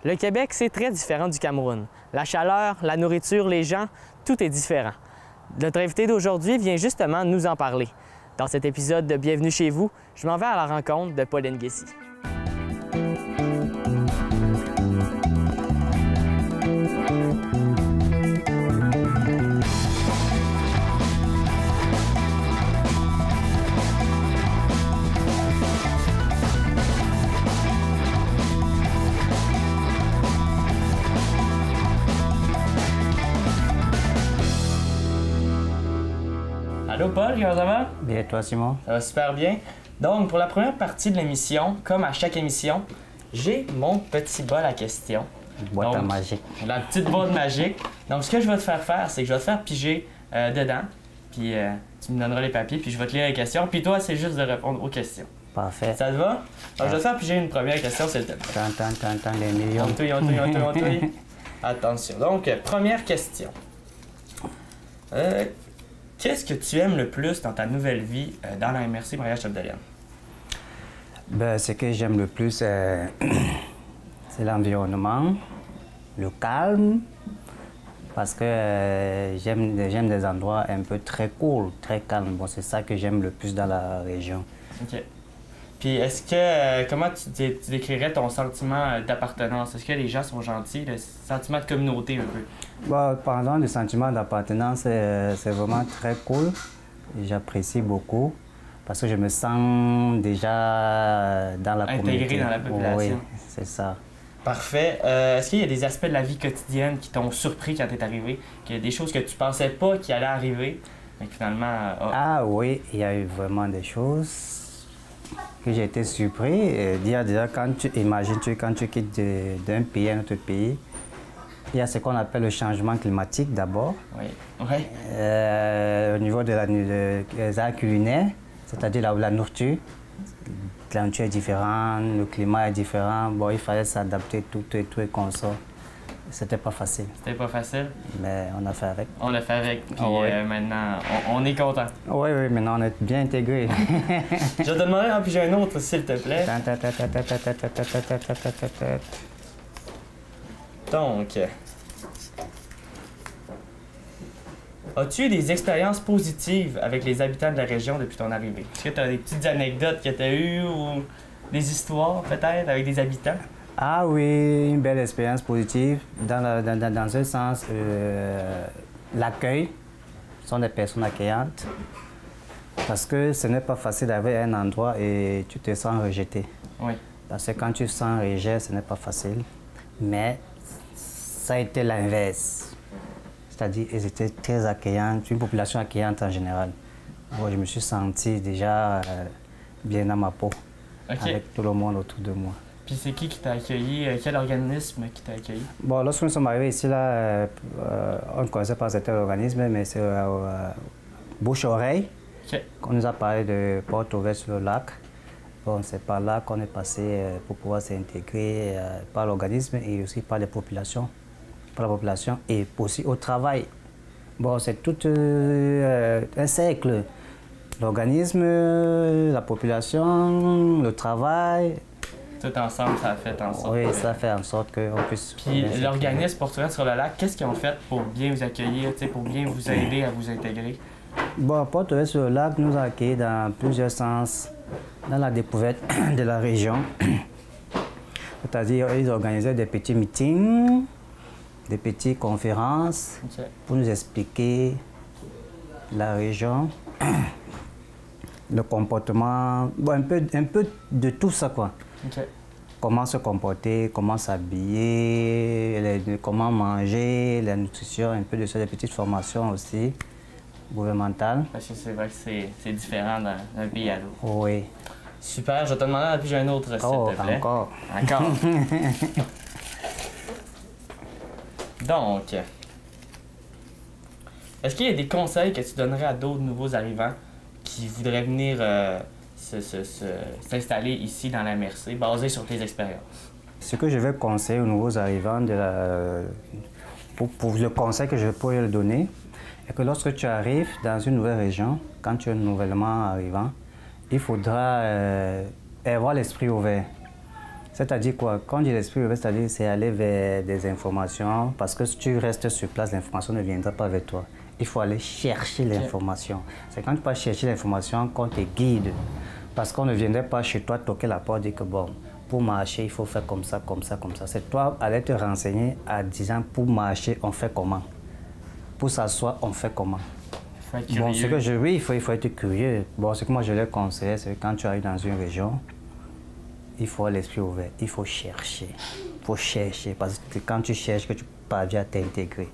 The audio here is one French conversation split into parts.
Le Québec, c'est très différent du Cameroun. La chaleur, la nourriture, les gens, tout est différent. Notre invité d'aujourd'hui vient justement nous en parler. Dans cet épisode de Bienvenue chez vous, je m'en vais à la rencontre de Pauline Guessy. Allô Paul, comment ça va? Bien, et toi Simon? Ça va super bien. Donc, pour la première partie de l'émission, comme à chaque émission, j'ai mon petit bol à questions. Boîte à magique. La petite boîte magique. Donc, ce que je vais te faire faire, c'est que je vais te faire piger dedans. Puis, tu me donneras les papiers, puis je vais te lire les questions. Puis toi, c'est juste de répondre aux questions. Parfait. Ça te va? Donc, je vais te faire piger une première question, s'il te plaît. Tant, les millions. On touille. Attention. Donc, première question. Qu'est-ce que tu aimes le plus dans ta nouvelle vie dans la MRC Mariage Chapdelaine? Ben, ce que j'aime le plus, c'est l'environnement, le calme, parce que j'aime des endroits un peu très cool, très calmes. Bon, c'est ça que j'aime le plus dans la région. OK. Puis, est-ce que, comment tu décrirais ton sentiment d'appartenance? Est-ce que les gens sont gentils, le sentiment de communauté un peu? Bon, pendant le sentiment d'appartenance, c'est vraiment très cool. J'apprécie beaucoup parce que je me sens déjà dans la communauté. Intégré dans la population. Oui, c'est ça. Parfait. Est-ce qu'il y a des aspects de la vie quotidienne qui t'ont surpris quand tu es arrivé? Qu'il y a des choses que tu pensais pas qui allaient arriver, mais que finalement... Ah oui, il y a eu vraiment des choses que j'ai été surpris. Déjà, quand tu imagines, quand tu quittes d'un pays à un autre pays, il y a ce qu'on appelle le changement climatique d'abord. Oui. Oui. Au niveau des arts culinaires, c'est-à-dire la nourriture. La nourriture est différente, le climat est différent. Bon, il fallait s'adapter, tout est comme ça. C'était pas facile. C'était pas facile? Mais on a fait avec. On a fait avec, puis maintenant, on est content. Oui, maintenant on est bien intégrés. Je vais te demander d'en piger un autre, s'il te plaît. Donc, as-tu eu des expériences positives avec les habitants de la région depuis ton arrivée? Est-ce que tu as des petites anecdotes que tu as eues ou des histoires peut-être avec des habitants? Ah oui, une belle expérience positive. Dans ce sens, l'accueil sont des personnes accueillantes parce que ce n'est pas facile d'arriver à un endroit et tu te sens rejeté. Oui. Parce que quand tu sens rejet, ce n'est pas facile. Mais ça a été l'inverse. C'est-à-dire qu'ils étaient très accueillants, une population accueillante en général. Bon, je me suis senti déjà bien dans ma peau, avec tout le monde autour de moi. Puis c'est qui t'a accueilli? Quel organisme qui t'a accueilli? Bon, lorsque nous sommes arrivés ici, là, on ne connaissait pas cet organisme, mais c'est Bouche-Oreille qu'on nous a parlé de Porte Ouverte sur le lac. Bon, c'est par là qu'on est passé pour pouvoir s'intégrer par l'organisme et aussi par les populations. Par la population et aussi au travail. Bon, c'est tout un cercle. L'organisme, la population, le travail. Tout ensemble, ça a fait en sorte. Oui, ça fait en sorte qu'on puisse... Puis l'organisme Porte Ouverte sur le lac, qu'est-ce qu'ils ont fait pour bien vous accueillir, pour bien vous aider à vous intégrer? Bon, Porte Ouverte sur le lac nous a accueillis dans plusieurs sens, dans la découverte de la région. C'est-à-dire, ils organisaient des petits meetings, des petites conférences pour nous expliquer la région, le comportement, bon, un peu de tout ça, quoi. Comment se comporter, comment s'habiller, comment manger, la nutrition, un peu de ça, des petites formations aussi gouvernementales. Parce que c'est vrai que c'est différent d'un pays à l'autre. Oui. Super, je vais te demander, puis j'ai un autre, s'il te plaît. Encore. Donc, est-ce qu'il y a des conseils que tu donnerais à d'autres nouveaux arrivants qui voudraient venir s'installer ici dans la MRC, basés sur tes expériences? Ce que je vais conseiller aux nouveaux arrivants, pour le conseil que je pourrais leur donner, est que lorsque tu arrives dans une nouvelle région, quand tu es nouvellement arrivant, il faudra avoir l'esprit ouvert. C'est-à-dire quoi? Quand je dis l'esprit ouvert, c'est-à-dire c'est aller vers des informations, parce que si tu restes sur place, l'information ne viendra pas vers toi. Il faut aller chercher l'information. C'est quand tu vas chercher l'information qu'on te guide. Parce qu'on ne viendrait pas chez toi toquer la porte et dire que bon, pour marcher, il faut faire comme ça, comme ça, comme ça. C'est toi aller te renseigner en disant pour marcher, on fait comment? Pour s'asseoir, on fait comment? Il faut être curieux. Bon, ce que oui, il faut être curieux. Bon, ce que moi je leur conseille, c'est que quand tu arrives dans une région, il faut l'esprit ouvert, il faut chercher. Il faut chercher, parce que quand tu cherches, que tu parviens à t'intégrer.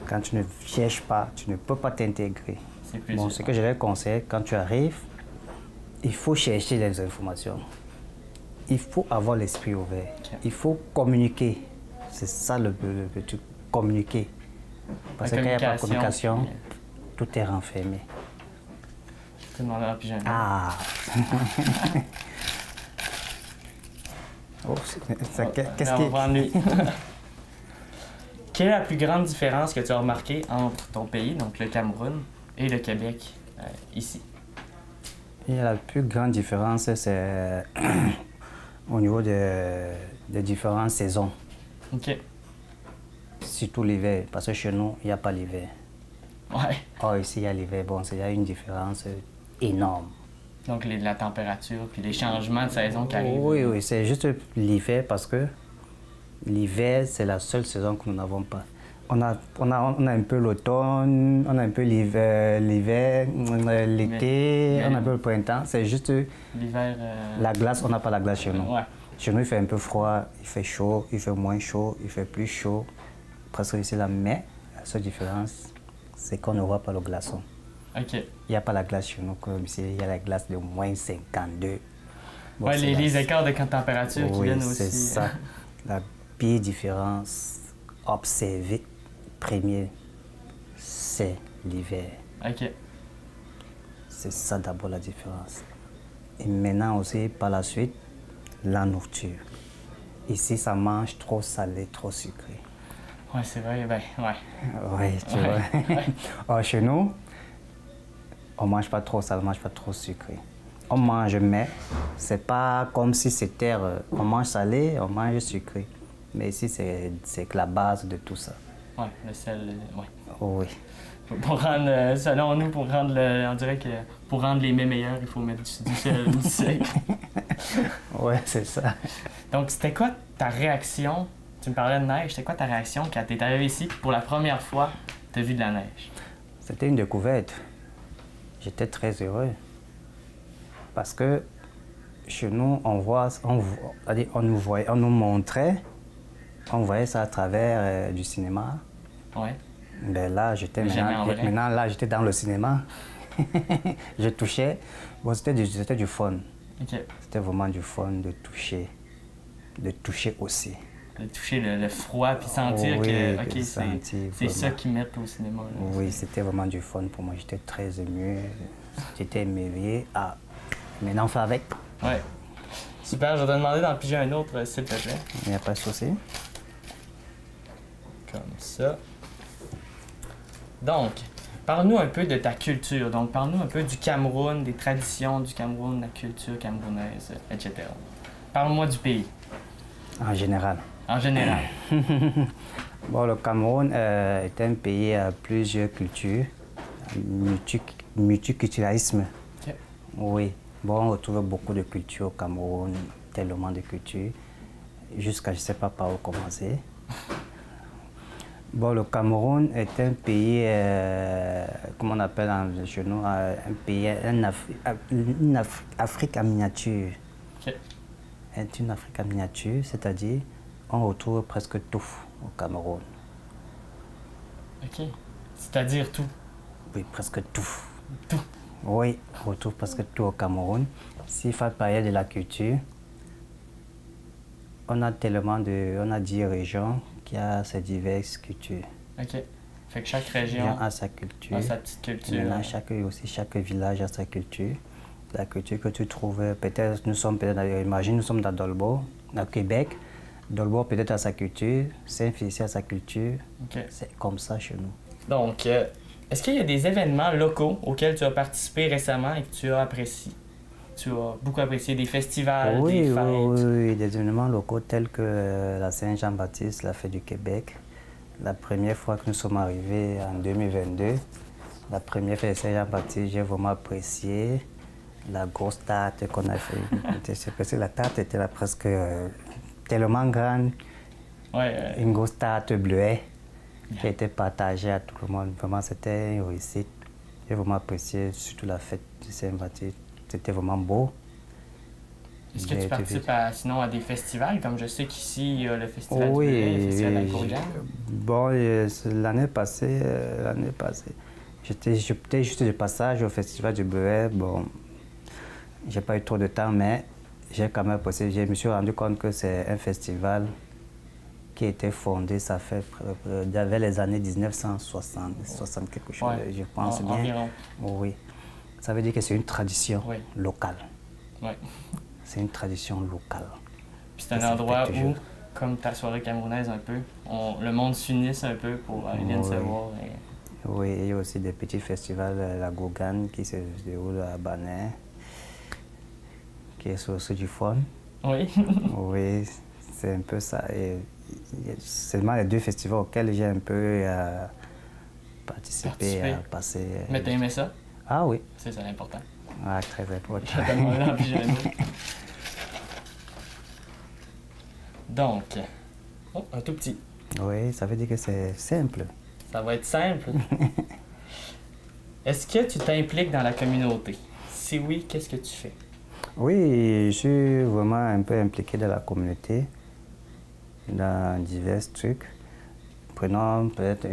Quand tu ne cherches pas, tu ne peux pas t'intégrer. Bon, ce que je leur conseille, quand tu arrives, il faut chercher les informations. Il faut avoir l'esprit ouvert. Il faut communiquer. C'est ça le truc, communiquer. Parce que quand il n'y a pas de communication, tout est renfermé. Je te demanderai puis j'ai un Ah! Oh, qu'est-ce qui... On va prendre lui. Quelle est la plus grande différence que tu as remarquée entre ton pays, donc le Cameroun, et le Québec, ici? Et la plus grande différence, c'est au niveau des différentes saisons. OK. Surtout l'hiver, parce que chez nous, il n'y a pas l'hiver. Ouais. Oh, ici, il y a l'hiver. Bon, il y a une différence énorme. Donc la température, puis les changements de saison qui arrivent. Oui, oui, c'est juste l'hiver parce que l'hiver, c'est la seule saison que nous n'avons pas. On a un peu l'automne, on a un peu l'hiver, l'été, on a un peu le printemps. C'est juste l'hiver. La glace, on n'a pas la glace chez nous. Ouais. Chez nous, il fait un peu froid, il fait chaud, il fait moins chaud, il fait plus chaud. Presque ici là, mais la seule différence, c'est qu'on ne voit pas le glaçon. OK. Il n'y a pas la glace chez nous comme ici, il y a la glace de moins 52. Bon, ouais, les écarts de température qui viennent aussi. C'est ça. La pire différence observée, premier, c'est l'hiver. OK. C'est ça d'abord la différence. Et maintenant aussi, par la suite, la nourriture. Ici, ça mange trop salé, trop sucré. Ouais, c'est vrai, ben, ouais. Oui, tu vois. Or, chez nous, on ne mange pas trop salé, on ne mange pas trop sucré. On mange, mais c'est pas comme si c'était... on mange salé, on mange sucré. Mais ici, c'est la base de tout ça. Ouais, le sel, ouais. Oui. Pour rendre, selon nous, on dirait que pour rendre les mets meilleurs, il faut mettre du sel, du sucre. Ouais, c'est ça. Donc, c'était quoi ta réaction? Tu me parlais de neige, c'était quoi ta réaction quand tu es arrivé ici pour la première fois, tu as vu de la neige? C'était une découverte. J'étais très heureux. Parce que chez nous, on nous montrait, on voyait ça à travers du cinéma. Ouais. Ben là, maintenant, là, j'étais dans le cinéma. Je touchais. Bon, c'était du fun. OK. C'était vraiment du fun de toucher aussi. De toucher le froid puis sentir que OK, c'est ça qu'ils mettent au cinéma. Là, oui, c'était vraiment du fun pour moi. J'étais très ému. J'étais émerveillé. Ah, maintenant on fait avec. Ouais. Super, je vais te demander d'en piger un autre, s'il te plaît. Il n'y a pas de souci. Comme ça. Donc, parle-nous un peu de ta culture. Donc, parle-nous un peu du Cameroun, des traditions du Cameroun, la culture camerounaise, etc. Parle-moi du pays. En général. En général. Bon, le Cameroun est un pays à plusieurs cultures, multiculturalisme. Okay. Oui. Bon, on retrouve beaucoup de cultures au Cameroun, tellement de cultures, jusqu'à je ne sais pas par où commencer. Bon, le Cameroun est un pays, comment on appelle chez nous, un pays, une Afrique en miniature. Okay. C'est une Afrique en miniature, c'est-à-dire on retrouve presque tout au Cameroun. OK. C'est-à-dire tout? Oui, presque tout. Tout? Oui, on retrouve presque tout au Cameroun. S'il faut parler de la culture, on a 10 régions qui ont ces diverses cultures. OK. Fait que chaque région a sa culture. A sa petite culture. Maintenant, chaque village a sa culture. La culture que tu trouves, imagine, nous sommes dans Dolbeau, au Québec. Dolbeau peut-être a sa culture, Saint-Félicien a sa culture. Okay. C'est comme ça chez nous. Donc, est-ce qu'il y a des événements locaux auxquels tu as participé récemment et que tu as apprécié? tu as beaucoup apprécié des festivals, Oui, des fêtes. oui, des événements locaux tels que la Saint-Jean-Baptiste, la fête du Québec. La première fois que nous sommes arrivés en 2022, la première fête de Saint-Jean-Baptiste, j'ai vraiment apprécié la grosse tarte qu'on a fait. Parce que la tarte était là presque tellement grande. Ouais, Une grosse tarte bleuée qui a été partagée à tout le monde. Vraiment, c'était une réussite. J'ai vraiment apprécié surtout la fête de Saint-Baptiste. C'était vraiment beau. Est-ce que tu participes sinon à des festivals, comme je sais qu'ici, il y a le festival du oui, bleuet, le festival de la Courgette? Bon, l'année passée, j'étais juste de passage au festival du bleuet. Bon, j'ai pas eu trop de temps, mais j'ai quand même apprécié. Je me suis rendu compte que c'est un festival qui a été fondé, ça fait vers les années 1960, 60 quelque chose, je pense bien. Environ. Oui. Ça veut dire que c'est une tradition locale. Oui. C'est une tradition locale. Puis c'est un endroit où, comme ta soirée camerounaise un peu, le monde s'unisse un peu pour aller se voir. Oui, il y a aussi des petits festivals, la Gauguin qui se déroule à Banet, qui est sur du fun. Oui. Oui, c'est un peu ça. C'est seulement les deux festivals auxquels j'ai un peu participé. À passer. Mais t'as aimé ça? Ah oui. C'est ça l'important. Ah, très important. J'ai tellement envie, j'ai aimé. Donc, un tout petit. Oui, ça veut dire que c'est simple. Ça va être simple. Est-ce que tu t'impliques dans la communauté? Si oui, qu'est-ce que tu fais? Oui, je suis vraiment un peu impliqué dans la communauté, dans divers trucs. Prenons peut-être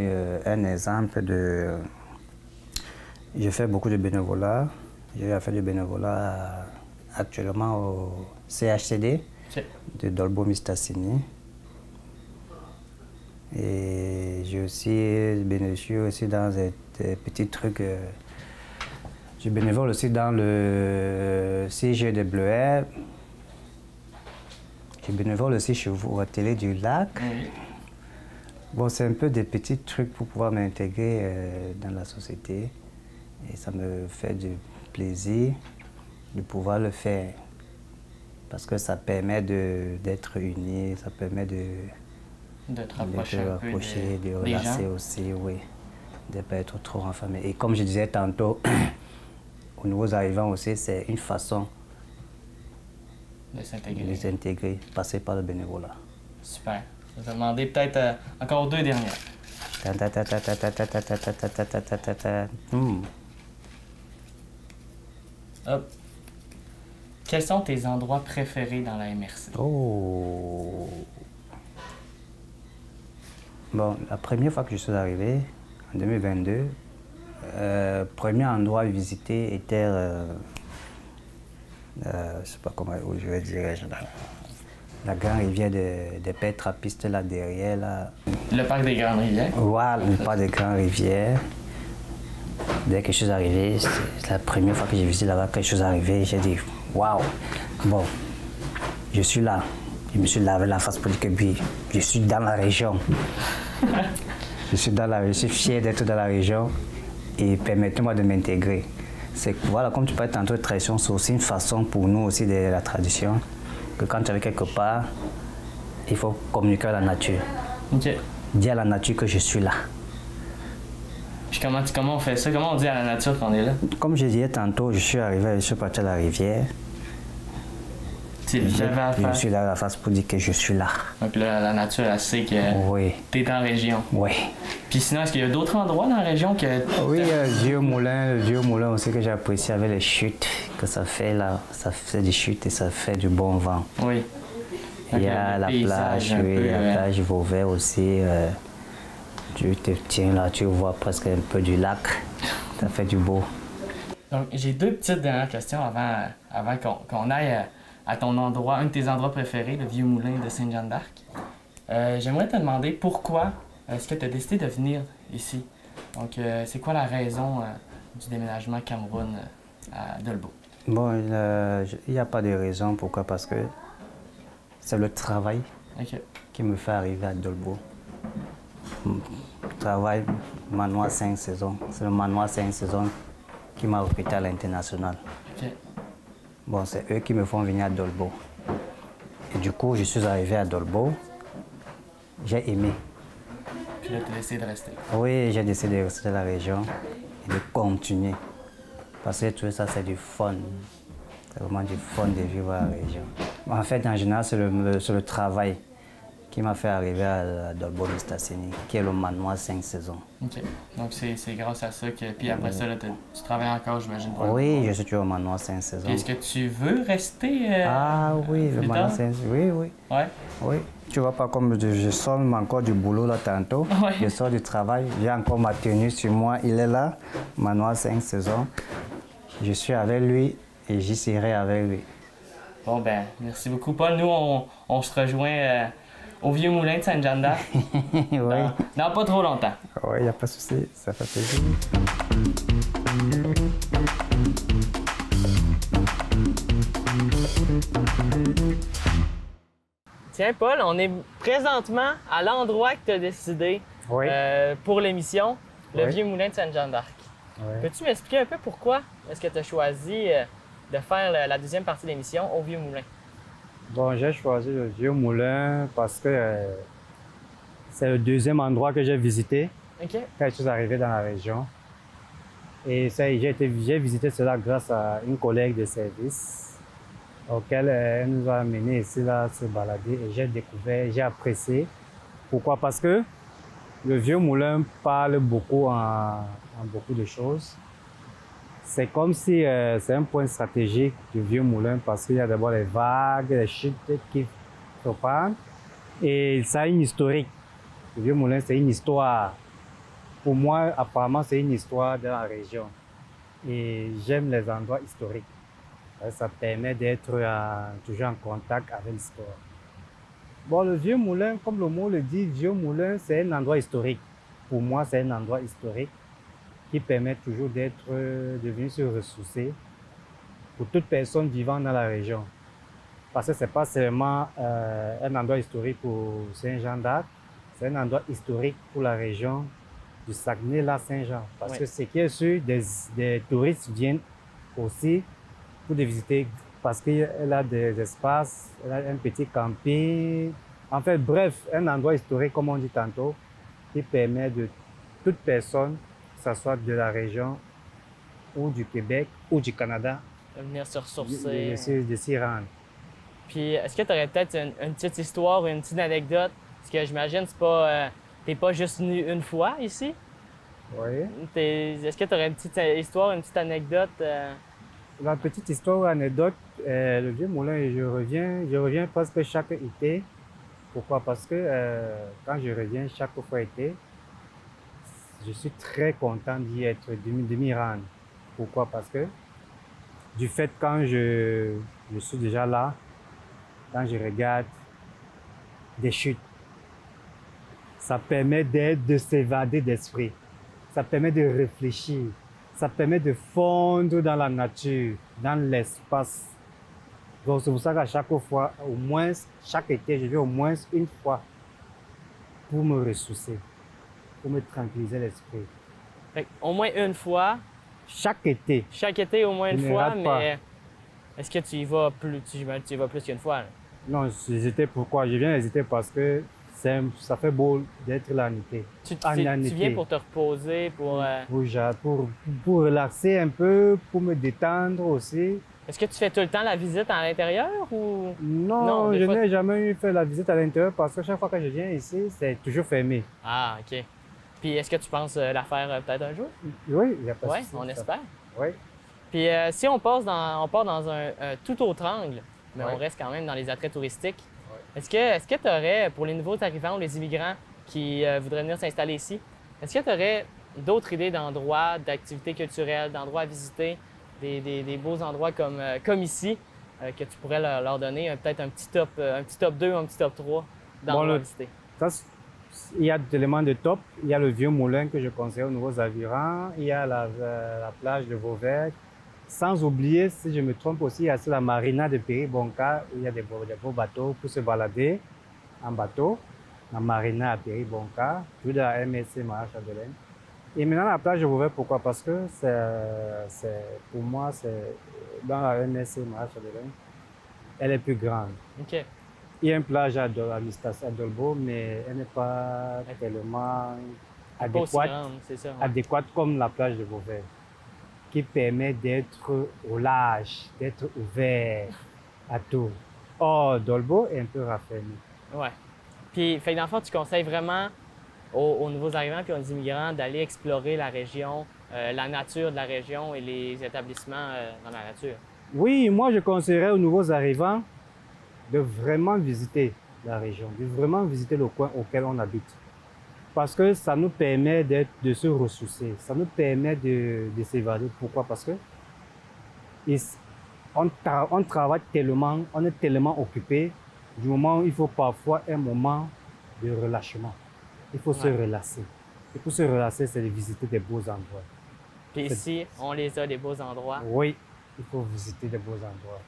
un exemple de... Je fais beaucoup de bénévolat. J'ai fait du bénévolat actuellement au CHCD de Dolbeau-Mistassini. Et je suis aussi dans des petits trucs. Je suis bénévole aussi dans le CG de Bleuet. Je suis bénévole aussi chez vous, à Télé du Lac. Oui. Bon, c'est un peu des petits trucs pour pouvoir m'intégrer dans la société. Et ça me fait du plaisir de pouvoir le faire. Parce que ça permet d'être unis, ça permet de te rapprocher un peu de relaxer aussi, oui. De ne pas être trop renfermé. Et comme je disais tantôt, aux nouveaux arrivants aussi, c'est une façon de s'intégrer, passer par le bénévolat. Super. Je vais te demander peut-être encore deux dernières. Hop. Quels sont tes endroits préférés dans la MRC? Oh! Bon, la première fois que je suis arrivé, en 2022, le premier endroit à visiter était, je ne sais pas comment je vais dire, la grande rivière des Pères Trappistes là derrière. Là. Le parc des Grandes Rivières? Voilà, le parc des Grandes Rivières. Dès que je suis arrivé, c'est la première fois que j'ai visité là-bas, que je suis arrivé, j'ai dit waouh! Bon, je suis là. Je me suis lavé la face pour dire que je suis dans la région. Je suis fier d'être dans la région et permettez-moi de m'intégrer. Voilà, comme tu parlais tantôt de tradition, c'est aussi une façon pour nous aussi de la tradition, que quand tu es quelque part, il faut communiquer à la nature. Okay. Dire à la nature que je suis là. Puis comment on fait ça? Comment on dit à la nature qu'on est là? Comme je disais tantôt, je suis parti à la rivière. Je suis là à la face pour dire que je suis là. Donc là, la nature, elle sait que tu es en région. Oui. Puis sinon, est-ce qu'il y a d'autres endroits dans la région que... Oui, Vieux Moulin aussi que j'ai apprécié avec les chutes que ça fait là. Ça fait des chutes et ça fait du bon vent. Oui. Il y a la plage, la plage Vauvert aussi. Tu te tiens là, tu vois presque un peu du lac. Ça fait du beau. Donc, j'ai deux petites dernières questions avant qu'on aille à ton endroit, un de tes endroits préférés, le Vieux Moulin de Sainte-Jeanne-d'Arc. J'aimerais te demander pourquoi est-ce que tu as décidé de venir ici? Donc, c'est quoi la raison du déménagement Cameroun à Dolbeau? Bon, il n'y a pas de raison. Pourquoi? Parce que c'est le travail qui me fait arriver à Dolbeau. Travail manoir 5 saisons. C'est le manoir 5 saisons qui m'a recruté à l'international. Bon, c'est eux qui me font venir à Dolbeau. Et du coup, je suis arrivé à Dolbeau. J'ai aimé. Puis là, tu as décidé de rester. Oui, j'ai décidé de rester dans la région et de continuer. Parce que tout ça, c'est du fun. C'est vraiment du fun de vivre à la région. En fait, en général, c'est le travail qui m'a fait arriver à Dolbeau Mistassini, qui est le manoir 5 saisons. OK. Donc, c'est grâce à ça que... Puis après ça, là, tu travailles encore, j'imagine, pour Oui, je suis toujours au manoir 5 saisons. Puis est-ce que tu veux rester Ah oui, le manoir 5 saisons, oui, oui. Ouais. Oui. Tu vois pas comme je sors encore du boulot là tantôt. Ouais. Je sors du travail, j'ai encore ma tenue sur moi. Il est là, manoir 5 saisons. Je suis avec lui et j'y serai avec lui. Bon, ben, merci beaucoup, Paul. Nous, on se rejoint au Vieux Moulin de Sainte-Jeanne d'Arc. Oui. Dans pas trop longtemps. Oui, il n'y a pas de souci, ça fait plaisir. Tiens, Paul, on est présentement à l'endroit que tu as décidé Oui. pour l'émission, le Oui. Vieux Moulin de Sainte-Jeanne d'Arc. Oui. Peux-tu m'expliquer un peu pourquoi est-ce que tu as choisi de faire la deuxième partie de l'émission au Vieux Moulin? Bon, j'ai choisi le Vieux Moulin parce que c'est le deuxième endroit que j'ai visité OK. quand je suis arrivé dans la région. Et j'ai visité cela grâce à une collègue de service auquel elle nous a amenés ici là, se balader et j'ai découvert, j'ai apprécié. Pourquoi? Parce que le Vieux Moulin parle beaucoup en beaucoup de choses. C'est comme si c'est un point stratégique du Vieux Moulin parce qu'il y a d'abord les vagues, les chutes qui se parlent et ça a une historique. Le Vieux Moulin, c'est une histoire. Pour moi, apparemment, c'est une histoire de la région. Et j'aime les endroits historiques. Ça permet d'être toujours en contact avec l'histoire. Bon, le Vieux Moulin, comme le mot le dit, Vieux Moulin, c'est un endroit historique. Pour moi, c'est un endroit historique qui permet toujours de venir se ressourcer pour toute personne vivant dans la région. Parce que ce n'est pas seulement un endroit historique pour Saint-Jean-d'Arc, c'est un endroit historique pour la région du Saguenay-Lac-Saint-Jean. Parce que ce qui est sûr, des touristes viennent aussi pour les visiter parce qu'elle a des espaces, elle a un petit camping. En fait, bref, un endroit historique, comme on dit tantôt, qui permet de toute personne, que ce soit de la région ou du Québec ou du Canada, De venir se ressourcer. de s'y rendre. Puis est-ce que tu aurais peut-être une petite histoire ou une petite anecdote? Parce que j'imagine que t'es pas juste venu une fois ici. Oui. Est-ce que tu aurais une petite histoire, une petite anecdote? La petite histoire ou anecdote, le Vieux Moulin, je reviens presque chaque été. Pourquoi? Parce que quand je reviens chaque fois été, je suis très content d'y être, de m'y rendre. Pourquoi? Parce que du fait quand je suis déjà là, quand je regarde des chutes, ça permet de s'évader d'esprit, ça permet de réfléchir, ça permet de fondre dans la nature, dans l'espace. Donc c'est pour ça qu'à chaque fois, au moins, chaque été, je viens au moins une fois pour me ressourcer, pour me tranquilliser l'esprit. Fait au moins une fois. Chaque été. Chaque été, au moins une Je ne fois, rate pas. mais est-ce que tu y vas plus, tu y vas plus qu'une fois? Là? Non, j'hésitais pourquoi? Je viens hésiter parce que ça fait beau d'être là en été. Tu En viens pour te reposer, pour... Pour relaxer un peu, pour me détendre aussi. Est-ce que tu fais tout le temps la visite à l'intérieur ou... Non, des je fois- n'ai jamais eu fait la visite à l'intérieur parce que chaque fois que je viens ici, c'est toujours fermé. Ah, OK. Puis est-ce que tu penses la faire peut-être un jour? Oui, il n'y a pas de Oui, souci, on ça. espère. Oui. Puis si on part dans un tout autre angle, mais Ouais. on reste quand même dans les attraits touristiques, est-ce que tu aurais, pour les nouveaux arrivants ou les immigrants qui voudraient venir s'installer ici, est-ce que tu aurais d'autres idées d'endroits, d'activités culturelles, d'endroits à visiter, des beaux endroits comme ici, que tu pourrais leur donner peut-être un petit top 2 ou un petit top 3 d'endroits à visiter? Il y a des éléments de top. Il y a le Vieux Moulin que je conseille aux nouveaux arrivants. Il y a la plage de Vauvert. Sans oublier, si je me trompe aussi, il y a la marina de Péribonka. Il y a des beaux bateaux pour se balader en bateau. La marina à Péribonka, toujours de la MSC Maha-Chapdelaine. Et maintenant, la plage de Vauvert, pourquoi? Parce que pour moi, c'est dans la NSC Marais-Chapdelaine, elle est plus grande. OK. Il y a une plage à Dolbeau, mais elle n'est pas tellement adéquate comme la plage de Beauvais, qui permet d'être au large, d'être ouvert à tout. Or, Dolbeau est un peu raffermi. Ouais. Puis, fait que dans le fond, tu conseilles vraiment aux nouveaux arrivants et aux immigrants d'aller explorer la région, la nature de la région et les établissements dans la nature. Oui, moi, je conseillerais aux nouveaux arrivants de vraiment visiter la région, de vraiment visiter le coin auquel on habite. Parce que ça nous permet de se ressourcer, ça nous permet de s'évader. Pourquoi? Parce que on travaille tellement, on est tellement occupé, du moment où il faut parfois un moment de relâchement. Il faut se relaxer. Et pour se relaxer, c'est de visiter des beaux endroits. Puis ici, on les a, des beaux endroits. Oui, il faut visiter des beaux endroits.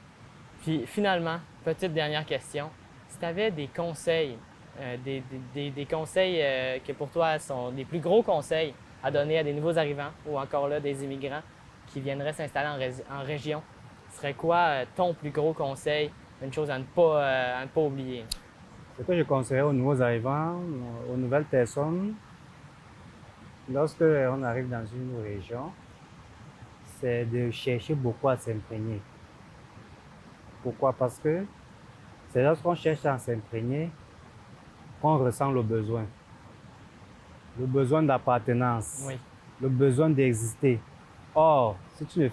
Puis finalement, petite dernière question. Si tu avais des conseils, des conseils que pour toi sont les plus gros conseils à donner à des nouveaux arrivants ou encore là des immigrants qui viendraient s'installer en région, ce serait quoi ton plus gros conseil, une chose à ne pas oublier? Ce que je conseillerais aux nouveaux arrivants, aux nouvelles personnes, lorsque on arrive dans une région, c'est de chercher beaucoup à s'imprégner. Pourquoi? Parce que c'est lorsqu'on cherche à s'imprégner qu'on ressent le besoin d'appartenance, Oui. le besoin d'exister. Or, si tu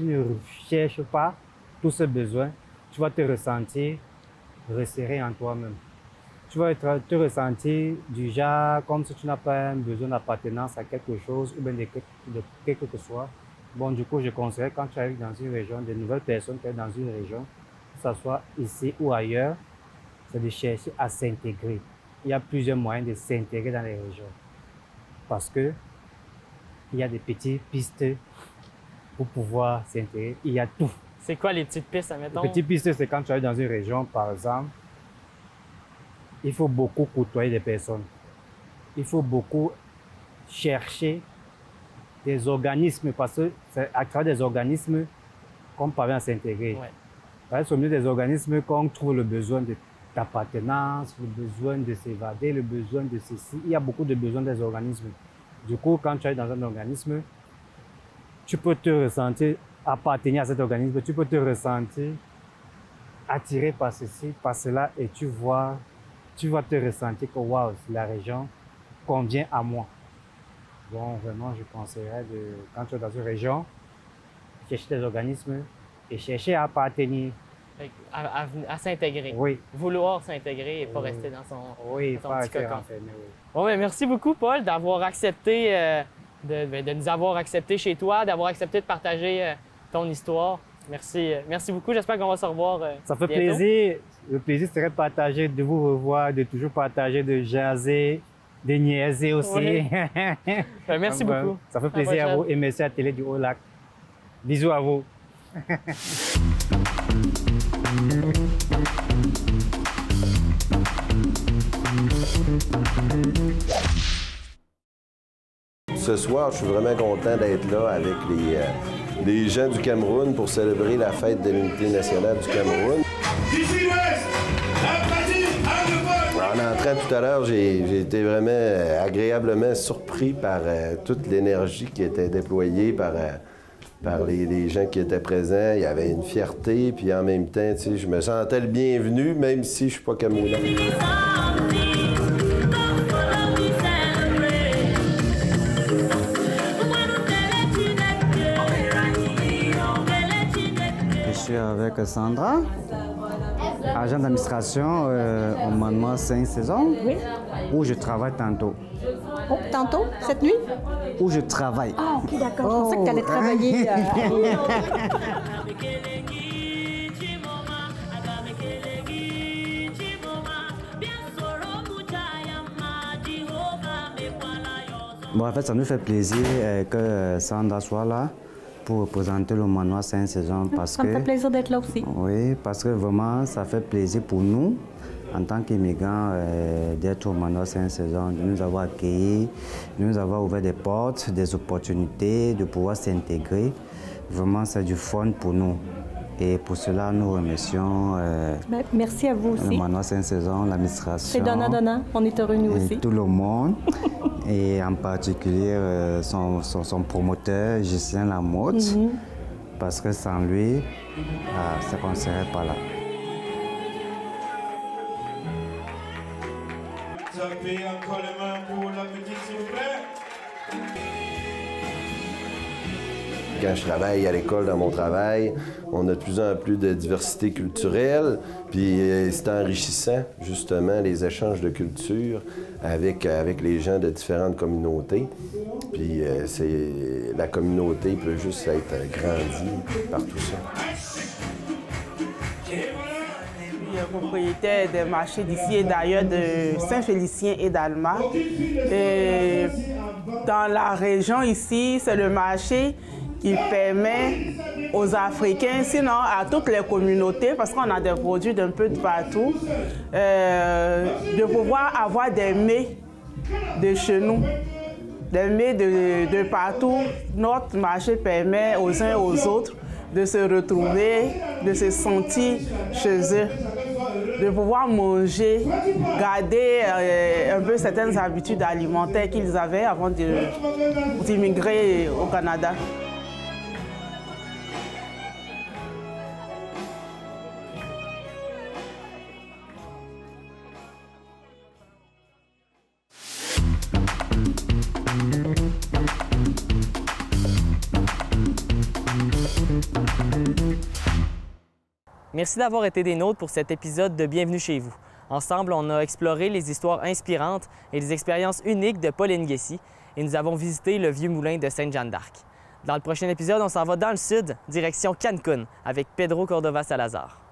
ne cherches pas tous ces besoins, tu vas te ressentir resserré en toi-même. Tu vas te ressentir du genre comme si tu n'as pas un besoin d'appartenance à quelque chose ou bien de quelque que soit. Bon, du coup, je conseille quand tu arrives dans une région, de nouvelles personnes qui arrivent dans une région, que ce soit ici ou ailleurs, c'est de chercher à s'intégrer. Il y a plusieurs moyens de s'intégrer dans les régions. Parce que il y a des petites pistes pour pouvoir s'intégrer. Il y a tout. C'est quoi les petites pistes, admettons? Les petites pistes, c'est quand tu arrives dans une région, par exemple, il faut beaucoup côtoyer des personnes. Il faut beaucoup chercher des organismes, parce que c'est à travers des organismes qu'on parvient à s'intégrer. Ouais. C'est au milieu des organismes qu'on trouve le besoin d'appartenance, le besoin de s'évader, le besoin de ceci. Il y a beaucoup de besoins des organismes. Du coup, quand tu es dans un organisme, tu peux te ressentir appartenir à cet organisme, tu peux te ressentir attiré par ceci, par cela, et tu vas te ressentir que waouh, la région convient à moi. Bon, vraiment, je conseillerais quand tu es dans une région, chercher des organismes et chercher à appartenir. À s'intégrer. Oui. Vouloir s'intégrer et pas rester dans son, oui, dans son petit cocon. Enfermé, oui. Bon, ben, merci beaucoup, Paul, d'avoir accepté, de nous avoir acceptés chez toi, d'avoir accepté de partager ton histoire. Merci beaucoup. J'espère qu'on va se revoir Ça fait bientôt. plaisir. Le plaisir serait de partager, de vous revoir, de toujours partager, de jaser, de niaiser aussi. Oui. Ben, merci beaucoup. Ça fait plaisir à vous et merci à Télé du Haut-Lac. Bisous à vous. Ce soir, je suis vraiment content d'être là avec les gens du Cameroun pour célébrer la fête de l'unité nationale du Cameroun. En entrant tout à l'heure, j'ai été vraiment agréablement surpris par toute l'énergie qui était déployée par les gens qui étaient présents. Il y avait une fierté, puis en même temps, tu sais, je me sentais le bienvenu, même si je suis pas camerounais. Je suis avec Sandra, agent d'administration au Manoir Saint-Saison, Oui. où je travaille tantôt. Oh, tantôt, cette nuit? Où je travaille. Ah, ok, d'accord. Je pensais que tu allais travailler. Bon, en fait, ça nous fait plaisir que Sandra soit là pour représenter le Manoir Saint-Saison parce Ça me fait plaisir d'être là aussi. Oui, parce que vraiment, ça fait plaisir pour nous, en tant qu'immigrants, d'être au Manoir Saint-Saison, de nous avoir accueillis, de nous avoir ouvert des portes, des opportunités, de pouvoir s'intégrer. Vraiment, c'est du fun pour nous. Et pour cela, nous remercions Merci à vous le aussi. manoir Saint-Saison, l'administration. C'est donnant-donnant. On est heureux, nous et aussi. tout le monde. Et en particulier son promoteur, Justin Lamotte. Parce que sans lui, ça ne serait pas là. Tapez encore les mains pour la petite, s'il vous plaît. Quand je travaille à l'école, dans mon travail, on a de plus en plus de diversité culturelle, puis c'est enrichissant, justement, les échanges de culture avec les gens de différentes communautés. Puis la communauté peut juste être grandie par tout ça. Je suis propriétaire des marchés d'ici et d'ailleurs de Saint-Félicien et d'Alma. Et dans la région ici, c'est le marché qui permet aux Africains, sinon à toutes les communautés, parce qu'on a des produits d'un peu de partout, de pouvoir avoir des mets de chez nous, des mets de partout. Notre marché permet aux uns et aux autres de se retrouver, de se sentir chez eux, de pouvoir manger, garder un peu certaines habitudes alimentaires qu'ils avaient avant d'immigrer au Canada. Merci d'avoir été des nôtres pour cet épisode de Bienvenue chez vous. Ensemble, on a exploré les histoires inspirantes et les expériences uniques de Paul Nguessi et nous avons visité le vieux moulin de Sainte-Jeanne d'Arc. Dans le prochain épisode, on s'en va dans le sud, direction Cancun, avec Pedro Cordova Salazar.